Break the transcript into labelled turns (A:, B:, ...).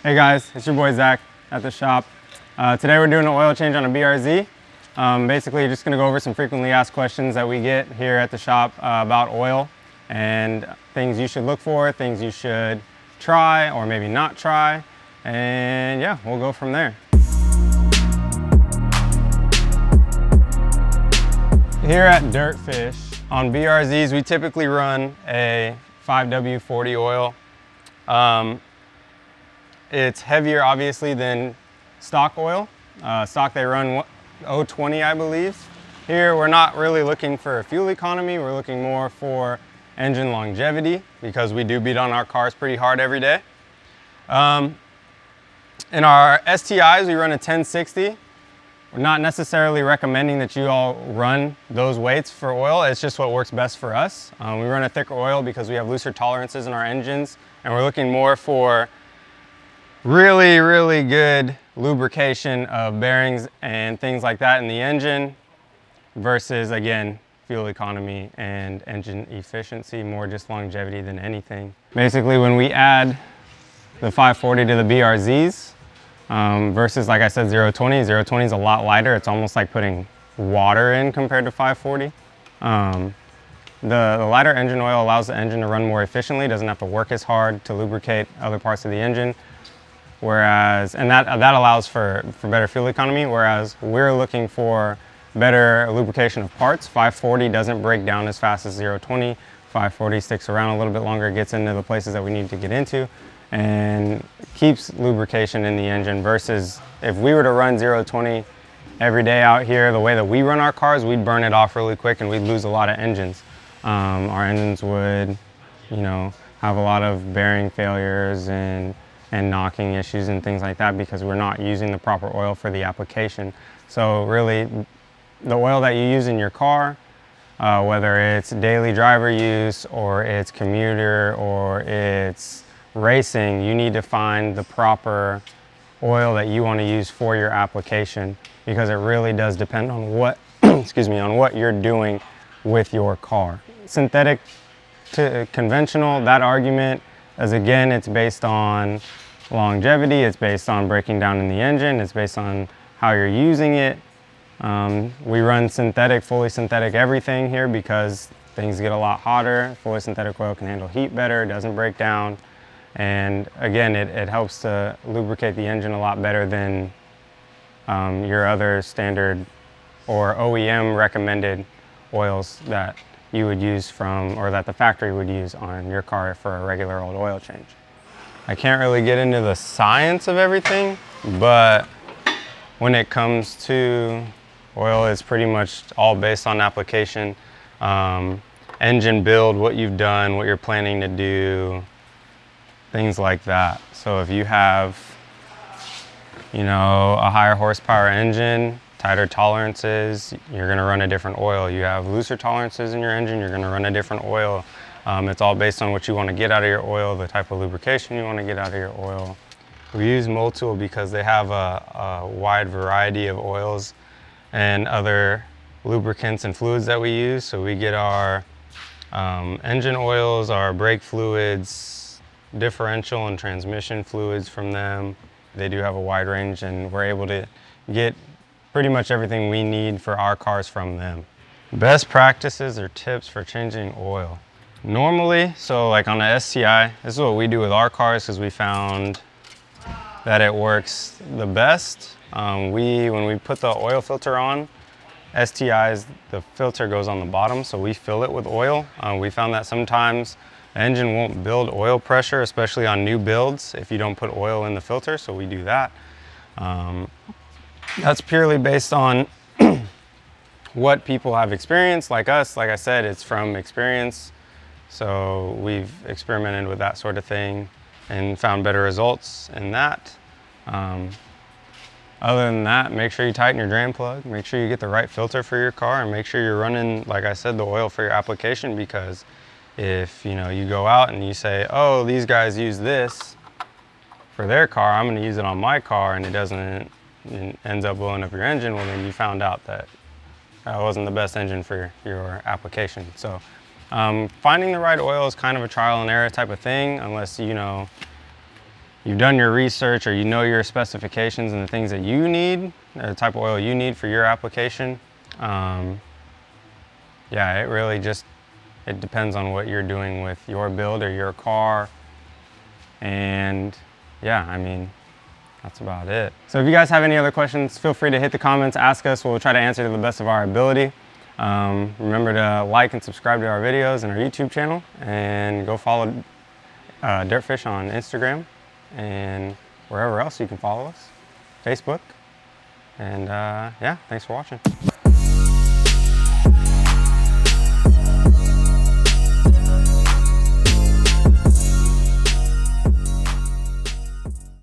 A: Hey guys, it's your boy Zach at the shop. Today we're doing an oil change on a BRZ. Basically just going to go over some frequently asked questions that we get here at the shop about oil and things you should look for, things you should try or maybe not try, and yeah, we'll go from there. Here at DirtFish, on BRZs we typically run a 5W40 oil. It's heavier obviously than stock oil. Stock they run 020 I believe. Here we're not really looking for fuel economy, we're looking more for engine longevity because we do beat on our cars pretty hard every day. In our STIs we run a 1060. We're not necessarily recommending that you all run those weights for oil, it's just what works best for us. We run a thicker oil because we have looser tolerances in our engines and we're looking more for really good lubrication of bearings and things like that in the engine versus, again, fuel economy and engine efficiency, more just longevity than anything. Basically, when we add the 540 to the BRZs versus, like I said, 020, 020 is a lot lighter. It's almost like putting water in compared to 540. The lighter engine oil allows the engine to run more efficiently, doesn't have to work as hard to lubricate other parts of the engine. Whereas, and that allows for better fuel economy, whereas we're looking for better lubrication of parts. 540 doesn't break down as fast as 020. 540 sticks around a little bit longer, gets into the places that we need to get into, and keeps lubrication in the engine versus if we were to run 020 every day out here, the way that we run our cars, we'd burn it off really quick and we'd lose a lot of engines. Our engines would, have a lot of bearing failures and knocking issues and things like that because we're not using the proper oil for the application. So really, the oil that you use in your car, whether it's daily driver use or it's commuter or it's racing, you need to find the proper oil that you want to use for your application because it really does depend on what, on what you're doing with your car. Synthetic to conventional, that argument is, again, it's based on longevity, it's based on breaking down in the engine, it's based on how you're using it. We run synthetic, fully synthetic everything here because things get a lot hotter. Fully synthetic oil can handle heat better, doesn't break down, and again, it helps to lubricate the engine a lot better than your other standard or OEM recommended oils that you would use or that the factory would use on your car for a regular old oil change. I can't really get into the science of everything, but when it comes to oil, it's pretty much all based on application, engine build, what you've done, what you're planning to do, things like that. So if you have, a higher horsepower engine, tighter tolerances, you're going to run a different oil. You have looser tolerances in your engine, you're going to run a different oil. It's all based on what you want to get out of your oil, the type of lubrication you want to get out of your oil. We use Motul because they have a wide variety of oils and other lubricants and fluids that we use. So we get our engine oils, our brake fluids, differential and transmission fluids from them. They do have a wide range and we're able to get pretty much everything we need for our cars from them. Best practices or tips for changing oil. Normally, so like on a STI, this is what we do with our cars because we found that it works the best. When we put the oil filter on, STIs, the filter goes on the bottom, so we fill it with oil. We found that sometimes the engine won't build oil pressure, especially on new builds, if you don't put oil in the filter, so we do that. That's purely based on what people have experienced, like us. Like I said, it's from experience. So we've experimented with that sort of thing and found better results in that. Other than that, make sure you tighten your drain plug, make sure you get the right filter for your car, and make sure you're running, like I said, the oil for your application, because if you go out and you say, oh, these guys use this for their car, I'm gonna use it on my car, and it ends up blowing up your engine, well then you found out that wasn't the best engine for your application. So finding the right oil is kind of a trial and error type of thing, unless you you've done your research or you know your specifications and the things that you need, the type of oil you need for your application. Yeah, it really just, it depends on what you're doing with your build or your car. And yeah, I mean, that's about it. So if you guys have any other questions, feel free to hit the comments, ask us. We'll try to answer to the best of our ability. Remember to like and subscribe to our videos and our YouTube channel, and go follow DirtFish on Instagram and wherever else you can follow us, Facebook. And yeah, thanks for watching.